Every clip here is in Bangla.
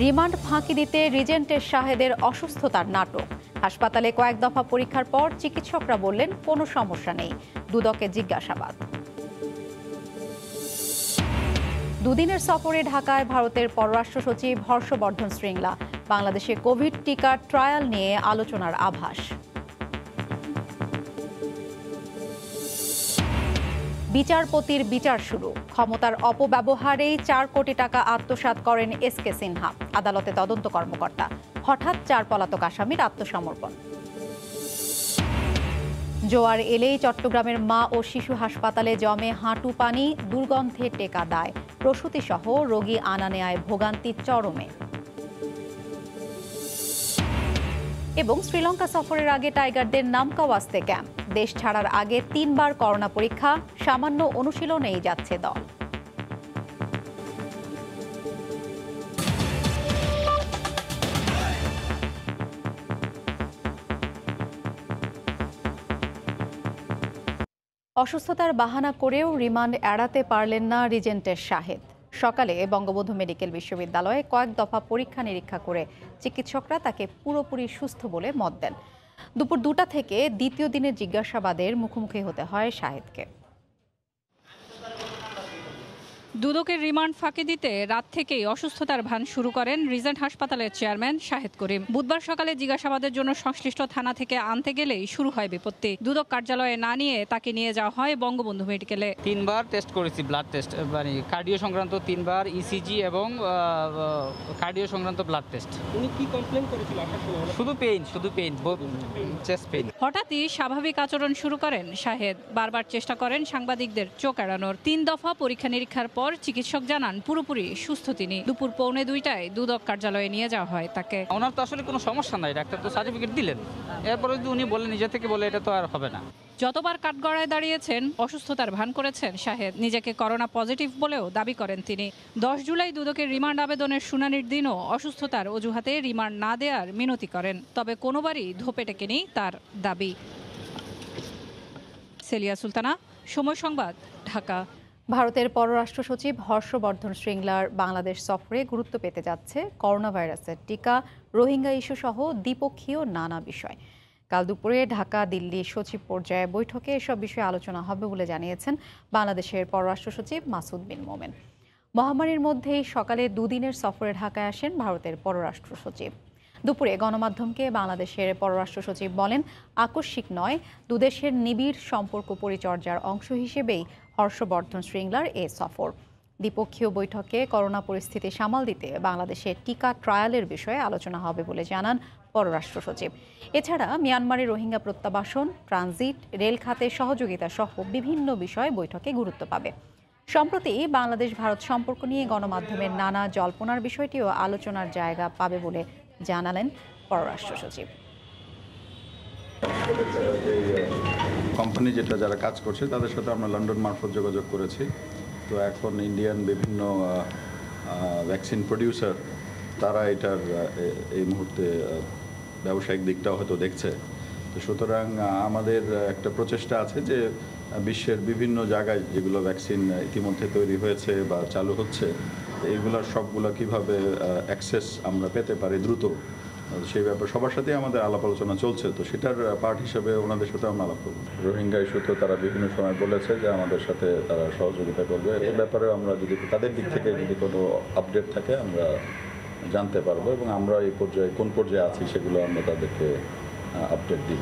রিমান্ড ফাঁকি দিতে রিজেন্টের শাহেদের অসুস্থতার নাটক। হাসপাতালে কয়েক দফা পরীক্ষার পর চিকিৎসকরা বললেন কোনো সমস্যা নেই। দুদকে জিজ্ঞাসাবাদ। দুদিনের সফরে ঢাকায় ভারতের পররাষ্ট্র সচিব হর্ষবর্ধন শ্রীংলা। বাংলাদেশে কোভিড টিকার ট্রায়াল নিয়ে আলোচনার আভাস। বিচারপতির বিচার শুরু। ক্ষমতার অপব্যবহারেই 4 কোটি টাকা আত্মসাৎ করেন এসকে সিনহা। আদালতে তদন্ত কর্মকর্তা। হঠাৎ 4 পলাতক আসামির আত্মসমর্পণ। জোয়ার এলেই চট্টগ্রামের মা ও শিশু হাসপাতালে জমে হাঁটু পানি, দুর্গন্ধে টেকা দায়। প্রসূতিসহ রোগী আনা নেয়ায় ভোগান্তি চরমে। এবং শ্রীলঙ্কা সফরের আগে টাইগারদের নামকাওয়াস্তে ক্যাম্প। দেশ ছাড়ার আগে 3 বার করোনা পরীক্ষা, সামান্য অনুশীলনেই যাচ্ছে দল। অসুস্থতার বাহানা করেও রিমান্ড এড়াতে পারলেন না রিজেন্টের শাহেদ। সকালে বঙ্গবন্ধু মেডিকেল বিশ্ববিদ্যালয়ে কয়েক দফা পরীক্ষা নিরীক্ষা করে চিকিৎসকরা তাকে পুরোপুরি সুস্থ বলে মত দেন। দুপুর 2টা থেকে দ্বিতীয় দিনের জিজ্ঞাসাবাদের মুখোমুখি হতে হয় শাহেদকে। দুদকের রিমান্ড ফাঁকি দিতে রাত থেকেই অসুস্থতার ভান শুরু করেন রিজেন্ট হাসপাতালের চেয়ারম্যান শাহেদ করিম। বুধবার সকালে জিজ্ঞাসাবাদের জন্য সংশ্লিষ্ট থানা থেকে আনতে গেলেই শুরু হয় বিপত্তি। দুদক কার্যালয়ে না নিয়ে তাকে নিয়ে যাওয়া হয় বঙ্গবন্ধু মেডিকেলে। 3 বার টেস্ট করেছি, ব্লাড টেস্ট, মানে কার্ডিও সংক্রান্ত 3 বার, ইসিজি এবং কার্ডিও সংক্রান্ত ব্লাড টেস্ট। উনি কি কমপ্লেন করেছিল আসার সময়? শুধু পেইন, চেস্ট পেইন। হঠাৎই স্বাভাবিক আচরণ শুরু করেন শাহেদ। বারবার চেষ্টা করেন সাংবাদিকদের চোখ এড়ানোর। 3 দফা পরীক্ষা নিরীক্ষার পর চিকিৎসক জানান পুরোপুরি সুস্থ তিনি। দুপুর 1:45টায় দুদক কার্যালয়ে নিয়ে যাওয়া হয় তাকে। ওনার তো আসলে কোনো সমস্যা নাই, ডাক্তার তো সার্টিফিকেট দিলেন। এরপরে যদি উনি বলেন নিজে থেকে বলে, এটা তো আর হবে না। যতবার কাঠগড়ায় দাঁড়িয়েছেন অসুস্থতার ভান করেছেন শাহেদ। নিজেকে করোনা পজিটিভ বলেও দাবি করেন তিনি। 10 জুলাই দুদকের রিমান্ড আবেদনের শুনানির দিনও অসুস্থতার অজুহাতে রিমান্ড না দেওয়ার মিনতি করেন। তবে কোনোবারই ধোপে টেকেনি তার দাবি। সেলিয়া সুলতানা, সময় সংবাদ, ঢাকা। ভারতের পররাষ্ট্র সচিব হর্ষবর্ধন শ্রীংলার বাংলাদেশ সফরে গুরুত্ব পেতে যাচ্ছে করোনা ভাইরাসের টিকা, রোহিঙ্গা ইস্যু সহ দ্বিপক্ষীয় নানা বিষয়। কাল দুপুরে ঢাকা দিল্লি সচিব পর্যায়ে বৈঠকে এসব বিষয়ে আলোচনা হবে বলে জানিয়েছেন বাংলাদেশের পররাষ্ট্র সচিব মাসুদ বিন মোমেন। মহামারীর মধ্যেই সকালে 2 দিনের সফরে ঢাকায় আসেন ভারতের পররাষ্ট্র সচিব। দুপুরে গণমাধ্যমকে বাংলাদেশের পররাষ্ট্র সচিব বলেন, আকস্মিক নয়, দুদেশের নিবিড় সম্পর্ক পরিচর্যার অংশ হিসেবেই হর্ষবর্ধন শ্রীংলার এ সফর। দ্বিপক্ষীয় বৈঠকে করোনা পরিস্থিতি সামাল দিতে বাংলাদেশের টিকা ট্রায়ালের বিষয়ে আলোচনা হবে বলে জানান পররাষ্ট্র সচিব। এছাড়া মিয়ানমারে রোহিঙ্গা প্রত্যাবাসন, ট্রানজিট, রেল খাতে সহযোগিতা সহ বিভিন্ন বিষয় বৈঠকে গুরুত্ব পাবে। সম্প্রতি বাংলাদেশ ভারত সম্পর্ক নিয়ে গণমাধ্যমের নানা জল্পনার বিষয়টিও আলোচনার জায়গা পাবে বলে জানালেন পররাষ্ট্র সচিব। কোম্পানি যারা কাজ করছে তাদের সাথে আমরা লন্ডন মারফত যোগাযোগ করেছি। তো এখন ইন্ডিয়ান বিভিন্ন ভ্যাকসিন প্রডিউসার তারা এটার এই মুহূর্তে ব্যবসায়িক দিকটাও হয়তো দেখছে। তো সুতরাং আমাদের একটা প্রচেষ্টা আছে যে বিশ্বের বিভিন্ন জায়গায় যেগুলো ভ্যাকসিন ইতিমধ্যে তৈরি হয়েছে বা চালু হচ্ছে, এইগুলোর সবগুলো কীভাবে অ্যাক্সেস আমরা পেতে পারি দ্রুত, সেই ব্যাপারে সবার সাথে আমাদের আলাপ আলোচনা চলছে। তো সেটার পার্ট হিসেবে ওনাদের সাথে আমরা আলাপ করব। রোহিঙ্গা ইস্যুতে তারা বিভিন্ন সময় বলেছে যে আমাদের সাথে তারা সহযোগিতা করবে। এই ব্যাপারে আমরা যদি তাদের দিক থেকে যদি কোনো আপডেট থাকে আমরা জানতে পারবো এবং আমরা এই পর্যায়ে কোন পর্যায়ে আছি সেগুলো আমরা তাদেরকে আপডেট দিব।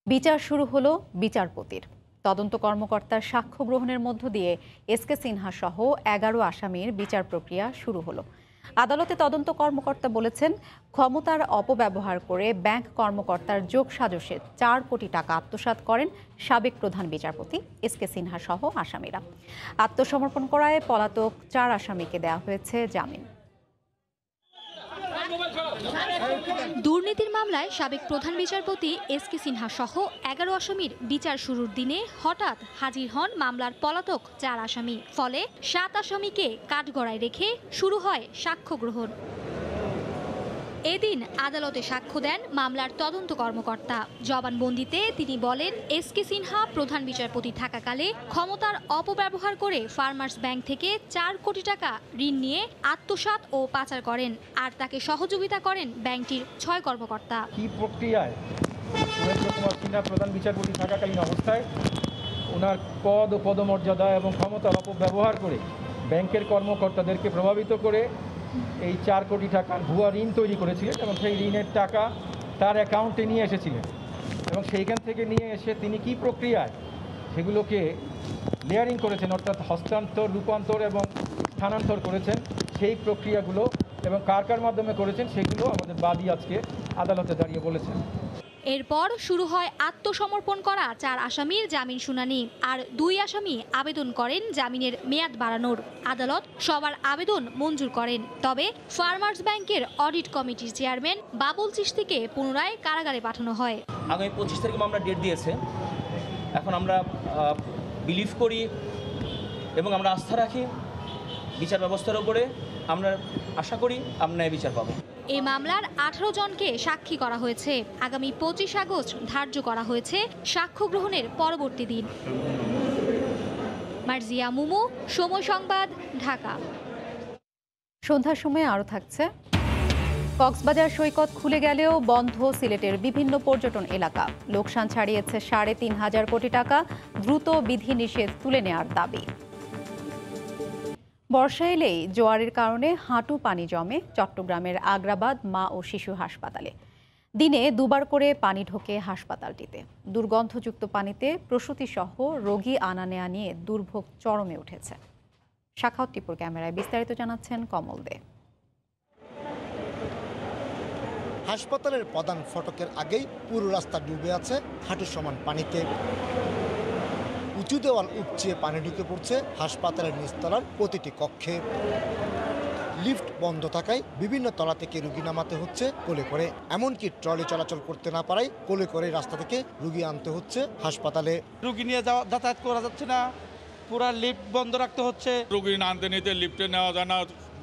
বিচার শুরু হলো বিচারপতির। তদন্ত কর্মকর্তার সাক্ষ্য গ্রহণের মধ্য দিয়ে এসকে সিনহা সহ 11 আসামির বিচার প্রক্রিয়া শুরু হলো। আদালতে তদন্ত কর্মকর্তা বলেছেন, ক্ষমতার অপব্যবহার করে ব্যাংক কর্মকর্তার যোগসাজশে 4 কোটি টাকা আত্মসাৎ করেন সাবেক প্রধান বিচারপতি এসকে সিনহা সহ আসামিরা। আত্মসমর্পণ করায় পলাতক 4 আসামিকে দেওয়া হয়েছে জামিন। দুর্নীতির মামলায় সাবেক প্রধান বিচারপতি এসকে সিনহা সহ 11 আসামির বিচার শুরুর দিনে হঠাৎ হাজির হন মামলার পলাতক 4 আসামি। ফলে 7 আসামিকে কাঠগড়ায় রেখে শুরু হয় সাক্ষ্য গ্রহণ। এদিন আদালতে সাক্ষ্য দেন মামলার তদন্ত কর্মকর্তা। জবানবন্দিতে তিনি বলেন, এসকে সিনহা প্রধান বিচারপতি থাকাকালে ক্ষমতার অপব্যবহার করে ফার্মার্স ব্যাংক থেকে 4 কোটি টাকা ঋণ নিয়ে আত্মসাৎ ও পাচার করেন, আর তাকে সহযোগিতা করেন ব্যাংকটির 6 কর্মকর্তা। কি প্রক্রিয়ায় সুরেন্দ্র কুমার সিনহা প্রধান বিচারপতি থাকাকালীন অবস্থায় ওনার পদ ও পদমর্যাদা এবং ক্ষমতার অপব্যবহার করে ব্যাংকের কর্মকর্তাদেরকে প্রভাবিত করে এই 4 কোটি টাকার ভুয়া ঋণ তৈরি করেছিলেন এবং সেই ঋণের টাকা তার অ্যাকাউন্টে নিয়ে এসেছিলেন এবং সেইখান থেকে নিয়ে এসে তিনি কি প্রক্রিয়ায় সেগুলোকে লেয়ারিং করেছেন, অর্থাৎ হস্তান্তর, রূপান্তর এবং স্থানান্তর করেছেন, সেই প্রক্রিয়াগুলো এবং কার কার মাধ্যমে করেছেন সেগুলো আমাদের বাদী আজকে আদালতে দাঁড়িয়ে বলেছেন। এরপর শুরু হয় আত্মসমর্পণ করা 4 আসামির জামিন শুনানি, আর 2 আসামি আবেদন করেন জামিনের মেয়াদ বাড়ানোর। আদালত সবার আবেদন মঞ্জুর করেন, তবে ফার্মার্স ব্যাংকের অডিট কমিটির চেয়ারম্যান বাবুল চিশতিকে পুনরায় কারাগারে পাঠানো হয়। আগামী 25 তারিখে আমরা ডেট দিয়েছে। এখন আমরা বিলিভ করি এবং আমরা আস্থা রাখি বিচার ব্যবস্থার উপরে। আমরা আশা করি আমরা বিচার পাবো। এই মামলার 18 জনকে সাক্ষী করা হয়েছে। আগামী 25 আগস্ট ধার্য করা হয়েছে সাক্ষ্য গ্রহণের পরবর্তী দিন। মার্জিয়া মুমু, সময় সংবাদ, ঢাকা। সন্ধ্যার সময় আরও থাকছে, কক্সবাজার সৈকত খুলে গেলেও বন্ধ সিলেটের বিভিন্ন পর্যটন এলাকা। লোকসান ছাড়িয়েছে 3.5 কোটি টাকা। দ্রুত বিধিনিষেধ তুলে নেওয়ার দাবি। বর্ষা এলেই জোয়ারের কারণে হাঁটু পানি জমে চট্টগ্রামের আগ্রাবাদ মা ও শিশু হাসপাতালে। দিনে 2 বার করে পানি ঢোকে হাসপাতালটিতে। দুর্গন্ধযুক্ত পানিতে প্রসূতিসহ রোগী আনা নেয়া নিয়ে দুর্ভোগ চরমে উঠেছে। শাখাওয়াত টিপুর ক্যামেরায় বিস্তারিত জানাচ্ছেন কমল দে। হাসপাতালের প্রধান ফটকের আগেই পুরো রাস্তা ডুবে আছে হাঁটু সমান পানিতে। উঁচু দেওয়াল উপচিয়ে পানি ঢুকে পড়ছে হাসপাতালের নিচতলার প্রতিটি কক্ষে। লিফট বন্ধ থাকায় বিভিন্ন তলা থেকে রুগী নামাতে হচ্ছে কোলে করে, এমনকি ট্রলি চলাচল করতে না পারায় কোলে করে রাস্তা থেকে রুগী আনতে হচ্ছে হাসপাতালে। রুগী নিয়ে যাতায়াত করা যাচ্ছে না, পুরা লিফট বন্ধ রাখতে হচ্ছে। রুগী আনতে নিতে লিফটে নেওয়া যায় না,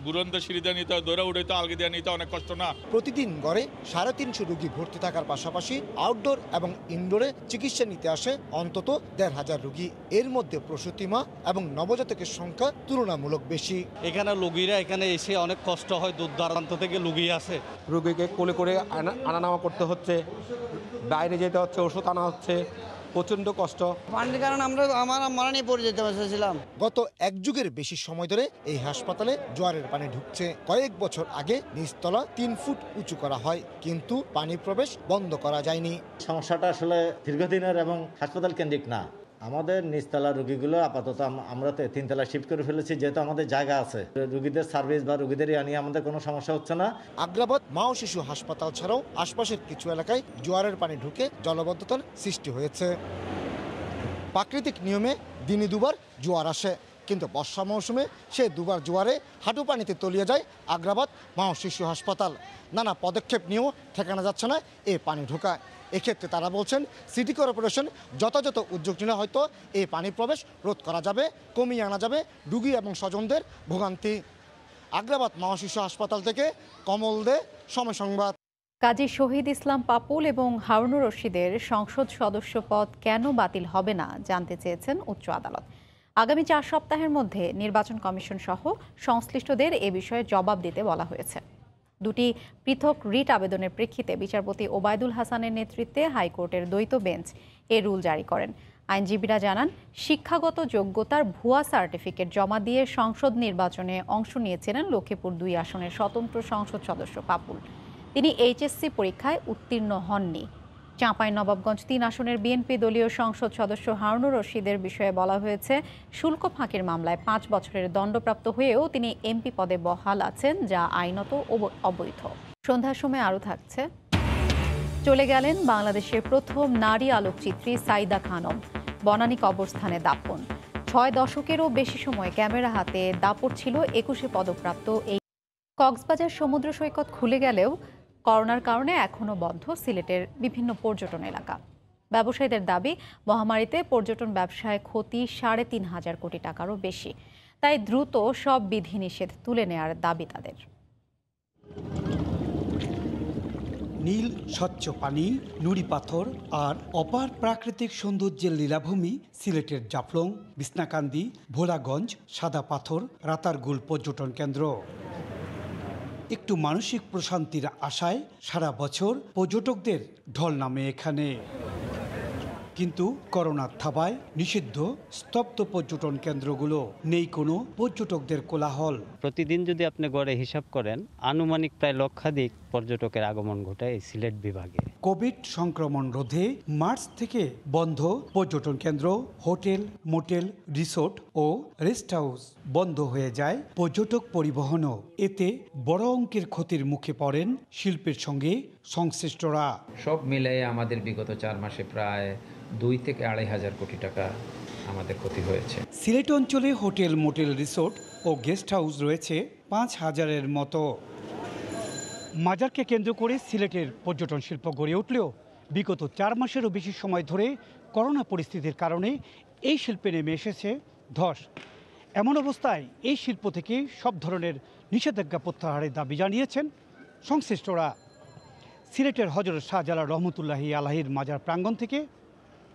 ঘুরন্ত সিঁড়িতে নিতে হয়, দৌড়ে উঠে তো আলগি দিয়ে নিতে অনেক কষ্ট না। প্রতিদিন গড়ে 350 রুগী ভর্তি থাকার পাশাপাশি আউটডোর এবং ইনডোরে চিকিৎসা নিতে আসে অন্তত 1,500 রুগী। এর মধ্যে প্রসূতি মা এবং নবজাতকের সংখ্যা তুলনামূলক বেশি। এখানে রুগীরা এখানে এসে অনেক কষ্ট হয়, দূর দূরান্ত থেকে রুগী আসে। রুগীকে কোলে করে আনা নেওয়া করতে হচ্ছে, বাইরে যেতে হচ্ছে, ওষুধ আনা হচ্ছে, প্রচণ্ড কষ্ট। পানির কারণে আমরা মারা নিয়ে পড়ে যেতে পারছিলাম। গত 1 যুগের বেশি সময় ধরে এই হাসপাতালে জোয়ারের পানি ঢুকছে। কয়েক বছর আগে নিচতলা 3 ফুট উঁচু করা হয়, কিন্তু পানি প্রবেশ বন্ধ করা যায়নি। সমস্যাটা আসলে দীর্ঘদিনের এবং হাসপাতাল কেন্দ্রিক না। আমাদের নিচতলা রুগীগুলো আপাতত আমরা 3 তলা শিফট করে ফেলেছি, যেহেতু আমাদের জায়গা আছে। রুগীদের সার্ভিস বা রুগীদের নিয়ে আমাদের কোনো সমস্যা হচ্ছে না। আগ্রাবাদ মা ও শিশু হাসপাতাল ছাড়াও আশপাশের কিছু এলাকায় জোয়ারের পানি ঢুকে জলবদ্ধতার সৃষ্টি হয়েছে। প্রাকৃতিক নিয়মে দিনে 2 বার জোয়ার আসে, কিন্তু বর্ষা মৌসুমে সে 2 বার জোয়ারে হাঁটু পানিতে তলিয়ে যায় আগ্রাবাদ মা ও শিশু হাসপাতাল। নানা পদক্ষেপ নিয়েও ঠেকানো যাচ্ছে না এ পানি ঢোকা। এক্ষেত্রে তারা বলছেন, সিটি কর্পোরেশন যথাযথ উদ্যোগ নিলে হয়তো এই পানি প্রবেশ রোধ করা যাবে, কমিয়ে আনা যাবে রুগী এবং স্বজনদের ভোগান্তি। আগ্রাবাদ মা ও শিশু হাসপাতাল থেকে কমল দে, সময় সংবাদ। কাজী শহীদ ইসলাম পাপুল এবং হারুনুর রশিদের সংসদ সদস্য পদ কেন বাতিল হবে না জানতে চেয়েছেন উচ্চ আদালত। আগামী 4 সপ্তাহের মধ্যে নির্বাচন কমিশন সহ সংশ্লিষ্টদের এ বিষয়ে জবাব দিতে বলা হয়েছে। 2টি পৃথক রিট আবেদনের প্রেক্ষিতে বিচারপতি ওবায়দুল হাসানের নেতৃত্বে হাইকোর্টের দ্বৈত বেঞ্চ এ রুল জারি করেন। আইনজীবীরা জানান, শিক্ষাগত যোগ্যতার ভুয়া সার্টিফিকেট জমা দিয়ে সংসদ নির্বাচনে অংশ নিয়েছিলেন লক্ষ্মীপুর 2 আসনের স্বতন্ত্র সংসদ সদস্য পাপুল। তিনি এইচএসসি পরীক্ষায় উত্তীর্ণ হননি। চাঁপাইনবাবগঞ্জ 3 আসনের বিএনপি দলীয় সংসদ সদস্য হারুনুর রশিদের বিষয়ে বলা হয়েছে, শুল্ক ফাঁকির মামলায় 5 বছরের দণ্ডপ্রাপ্ত হয়েও তিনি এমপি পদে বহাল আছেন, যা আইনত অবৈধ। সন্ধ্যার সময় আরও থাকছে, চলে গেলেন বাংলাদেশের প্রথম নারী আলোকচিত্রী সাইদা খানম। বনানী কবরস্থানে দাফন। 6 দশকেরও বেশি সময় ক্যামেরা হাতে দাপট ছিল 21 পদকপ্রাপ্ত এই। কক্সবাজার সমুদ্র সৈকত খুলে গেলেও করোনার কারণে এখনও বন্ধ সিলেটের বিভিন্ন পর্যটন এলাকা। ব্যবসায়ীদের দাবি, মহামারীতে পর্যটন ব্যবসায় ক্ষতি 3.5 কোটি টাকারও বেশি। তাই দ্রুত সব বিধিনিষেধ তুলে নেওয়ার দাবি তাদের। নীল স্বচ্ছ পানি, নুড়ি পাথর আর অপার প্রাকৃতিক সৌন্দর্যের লীলাভূমি সিলেটের জাফলং, বিছনাকান্দি, ভোলাগঞ্জ, সাদা পাথর, রাতারগুল পর্যটন কেন্দ্র। একটু মানসিক প্রশান্তির আশায় সারা বছর পর্যটকদের ঢল নামে এখানে। কিন্তু করোনার থাবায় নিষিদ্ধ স্তব্ধ পর্যটন কেন্দ্রগুলো, নেই কোনো পর্যটকদের কোলাহল। প্রতিদিন যদি আপনি গড়ে হিসাব করেন, আনুমানিক প্রায় লক্ষাধিক পর্যটকের আগমন ঘটে এই সিলেট বিভাগে। কোভিড সংক্রমণ রোধে মার্চ থেকে বন্ধ পর্যটন কেন্দ্র, হোটেল, মোটেল, রিসোর্ট ও রেস্ট হাউস বন্ধ হয়ে যায় পর্যটক পরিবহনও। এতে বড় অঙ্কের ক্ষতির মুখে পড়েন শিল্পের সঙ্গে সংশ্লিষ্টরা। সব মিলিয়ে আমাদের বিগত 4 মাসে প্রায় 2 থেকে 2,500 কোটি টাকা আমাদের ক্ষতি হয়েছে। সিলেট অঞ্চলে হোটেল, মোটেল, রিসোর্ট ও গেস্ট হাউস রয়েছে 5,000-এর মতো। মাজারকে কেন্দ্র করে সিলেটের পর্যটন শিল্প গড়ে উঠলেও বিগত 4 মাসেরও বেশি সময় ধরে করোনা পরিস্থিতির কারণে এই শিল্পে নেমে এসেছে ধস। এমন অবস্থায় এই শিল্প থেকে সব ধরনের নিষেধাজ্ঞা প্রত্যাহারের দাবি জানিয়েছেন সংশ্লিষ্টরা। সিলেটের হযরত শাহজালাল রহমতুল্লাহি আলাইহির মাজার প্রাঙ্গণ থেকে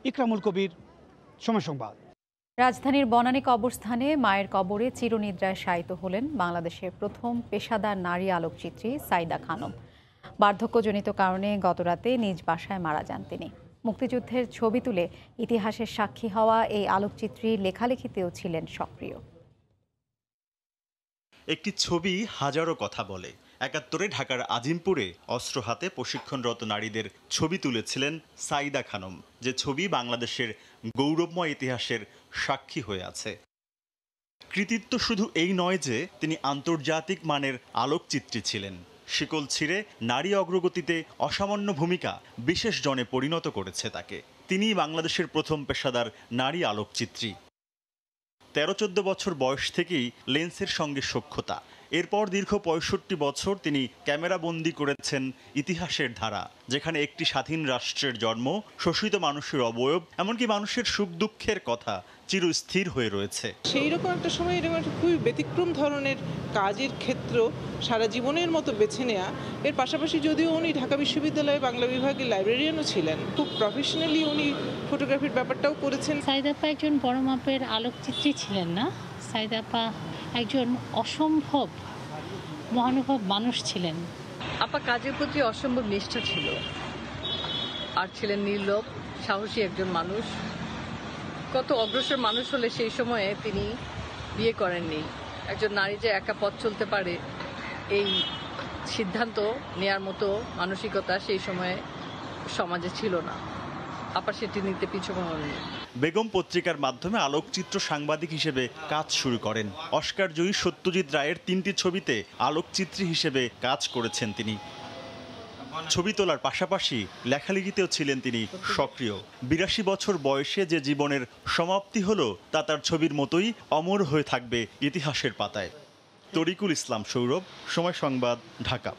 ইকরামুল কবির, সময় সংবাদ। রাজধানীর বনানী কবরস্থানে মায়ের কবরে চিরনিদ্রায় শায়িত হলেন বাংলাদেশের প্রথম পেশাদার নারী আলোকচিত্রী সাইদা খানম। বার্ধক্যজনিত কারণে গতরাতে নিজ বাসায় মারা যান তিনি। মুক্তিযুদ্ধের ছবি তুলে ইতিহাসের সাক্ষী হওয়া এই আলোকচিত্রী লেখালেখিতেও ছিলেন সক্রিয়। একটি ছবি হাজারো কথা বলে। ৭১-এ ঢাকার আজিমপুরে অস্ত্র হাতে প্রশিক্ষণরত নারীদের ছবি তুলেছিলেন সাইদা খানম, যে ছবি বাংলাদেশের গৌরবময় ইতিহাসের সাক্ষী হয়ে আছে। কৃতিত্ব শুধু এই নয় যে তিনি আন্তর্জাতিক মানের আলোকচিত্রী ছিলেন, শিকল ছিঁড়ে নারী অগ্রগতিতে অসামান্য ভূমিকা বিশেষ জনে পরিণত করেছে তাকে। তিনিই বাংলাদেশের প্রথম পেশাদার নারী আলোকচিত্রী। 13-14 বছর বয়স থেকেই লেন্সের সঙ্গে সখ্যতা। এরপর দীর্ঘ 65 বছর তিনি ক্যামেরাবন্দি করেছেন ইতিহাসের ধারা, যেখানে একটি স্বাধীন রাষ্ট্রের জন্ম, শোষিত মানুষের অবয়ব, এমনকি মানুষের সুখ দুঃখের কথা চিরস্থির হয়ে রয়েছে। সেই রকম একটা সময় এরকম একটা খুবই ব্যতিক্রম ধরনের কাজের ক্ষেত্র সারা জীবনের মতো বেছে নেওয়া। এর পাশাপাশি যদিও উনি ঢাকা বিশ্ববিদ্যালয়ে বাংলা বিভাগের লাইব্রেরিয়ানও ছিলেন, খুব প্রফেশনালি উনি ফটোগ্রাফির ব্যাপারটাও করেছেন। সাইদাপা একজন বড় মাপের আলোকচিত্রী ছিলেন না, সাইদাপা একজন অসম্ভব মহানুভব মানুষ ছিলেন। আপা কাজের প্রতি অসম্ভব নিষ্ঠা ছিল, আর ছিলেন নির্লোভ, সাহসী একজন মানুষ। কত অগ্রসর মানুষ হলে সেই সময়ে তিনি বিয়ে করেননি। একজন নারী যে একা পথ চলতে পারে এই সিদ্ধান্ত নেয়ার মতো মানসিকতা সেই সময়ে সমাজে ছিল না। আপা সেটি নিতে পিছু হননি। বেগম পত্রিকার মাধ্যমে আলোকচিত্র সাংবাদিক হিসেবে কাজ শুরু করেন। অস্কার জয়ী সত্যজিৎ রায়ের 3টি ছবিতে আলোকচিত্রী হিসেবে কাজ করেছেন তিনি। ছবি তোলার পাশাপাশি লেখালেখিতেও ছিলেন তিনি সক্রিয়। 82 বছর বয়সে যে জীবনের সমাপ্তি হলো তা তার ছবির মতোই অমর হয়ে থাকবে ইতিহাসের পাতায়। তরিকুল ইসলাম সৌরভ, সময় সংবাদ, ঢাকা।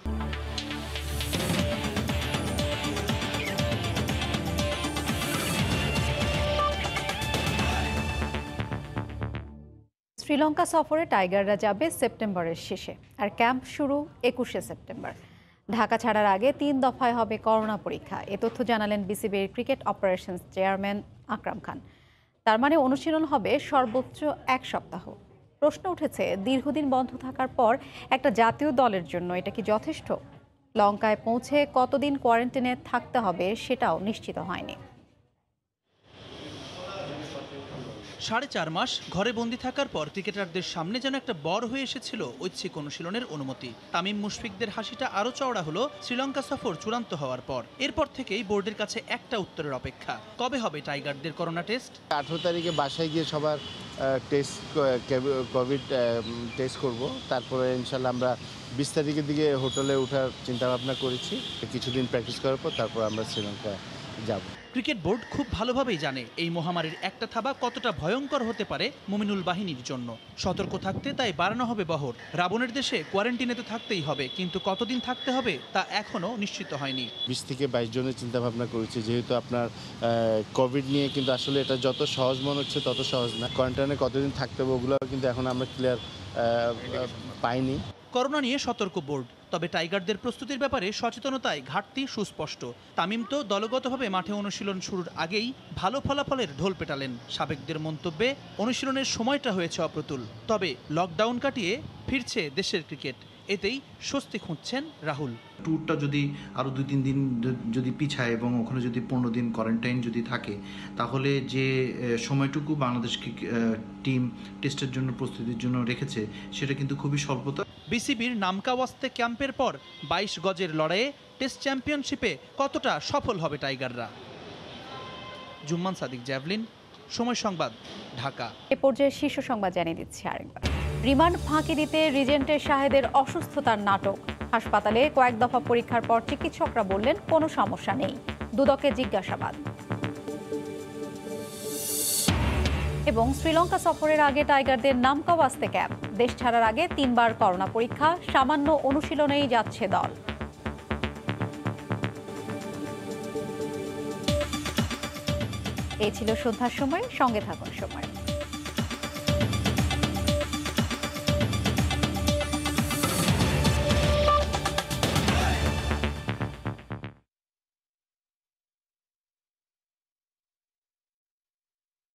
শ্রীলঙ্কা সফরে টাইগাররা যাবে সেপ্টেম্বরের শেষে, আর ক্যাম্প শুরু 21শে সেপ্টেম্বর। ঢাকা ছাড়ার আগে 3 দফায় হবে করোনা পরীক্ষা। এ তথ্য জানালেন বিসিবির cricket operations chairman Akram Khan. তার মানে অনুশীলন হবে সর্বোচ্চ 1 সপ্তাহ। প্রশ্ন উঠেছে, দীর্ঘদিন বন্ধ থাকার পর একটা জাতীয় দলের জন্য এটা কি যথেষ্ট? লঙ্কায় পৌঁছে কতদিন কোয়ারেন্টাইনে থাকতে হবে সেটাও নিশ্চিত হয়নি। 4.5 মাস ঘরে বন্দি থাকার পর ক্রিকেটারদের সামনে যেন একটা বর হয়ে এসেছিল ঐচ্ছিক অনুশীলনের অনুমতি। তামিম মুশফিকদের হাসিটা আরও চওড়া হলো শ্রীলঙ্কা সফর চূড়ান্ত হওয়ার পর। এরপর থেকেই বোর্ডের কাছে একটা উত্তরের অপেক্ষা, কবে হবে টাইগারদের করোনা টেস্ট। 18 তারিখে বাসায় গিয়ে সবার টেস্ট কোভিড টেস্ট করব। তারপরে ইনশাল্লাহ আমরা 20 তারিখের দিকে হোটেলে ওঠার চিন্তাভাবনা করেছি। কিছুদিন প্র্যাকটিস করার পর তারপর আমরা শ্রীলঙ্কা যাব। ক্রিকেট বোর্ড খুব ভালোভাবেই জানে এই মহামারীর একটা থাবা কতটা ভয়ঙ্কর হতে পারে মুমিনুল বাহিনীর জন্য। সতর্ক থাকতে তাই বাড়ানো হবে বহর। রাবণের দেশে কোয়ারেন্টিনে তো থাকতেই হবে, কিন্তু কতদিন থাকতে হবে তা এখনও নিশ্চিত হয়নি। 20 থেকে 22 জনের চিন্তা ভাবনা করেছি, যেহেতু আপনার কোভিড নিয়ে কিন্তু আসলে এটা যত সহজ মনে হচ্ছে তত সহজ না। কোয়ারেন্টাইনে কতদিন থাকতে হবে ওগুলো কিন্তু এখন আমরা ক্লিয়ার পাইনি। করোনা নিয়ে সতর্ক বোর্ড, তবে টাইগারদের প্রস্তুতির ব্যাপারে সচেতনতায় ঘাটতি সুস্পষ্ট। তামিম তো দলগতভাবে মাঠে অনুশীলন শুরুর আগেই ভালো ফলাফলের ঢোল পেটালেন। সাবেকদের মন্তব্যে অনুশীলনের সময়টা হয়েছে অপ্রতুল, তবে লকডাউন কাটিয়ে ফিরছে দেশের ক্রিকেট, এতেই স্বস্তি খুঁজছেন রাহুল। ট্যুরটা যদি আরও 2-3 দিন যদি পিছায় এবং ওখানে যদি 15 দিন কোয়ারেন্টাইন যদি থাকে, তাহলে যে সময়টুকু বাংলাদেশ টিম টেস্টের জন্য প্রস্তুতির জন্য রেখেছে সেটা কিন্তু খুবই স্বল্পতা। বিসিবির নামকাওয়াস্তে ক্যাম্পের পর 22 গজের লড়াইয়ে টেস্ট চ্যাম্পিয়নশিপে কতটা সফল হবে টাইগাররা? জুম্মান সাদিক, জ্যাভলিন, সময় সংবাদ, ঢাকা। এ পর্যায়ে শীর্ষ সংবাদ জানিয়ে দিচ্ছি আরেকবার। রিমান্ড ফাঁকি দিতে রিজেন্টের শাহেদের অসুস্থতার নাটক। হাসপাতালে কয়েক দফা পরীক্ষার পর চিকিৎসকরা বললেন কোনো সমস্যা নেই। দুদকে জিজ্ঞাসাবাদ। এবং শ্রীলঙ্কা সফরের আগে টাইগারদের নামকাওয়াস্তে ক্যাম্প। দেশ ছাড়ার আগে 3 বার করোনা পরীক্ষা, সামান্য অনুশীলনেই যাচ্ছে দল। এই ছিল সন্ধ্যার সময়, সঙ্গে থাকুন সময়।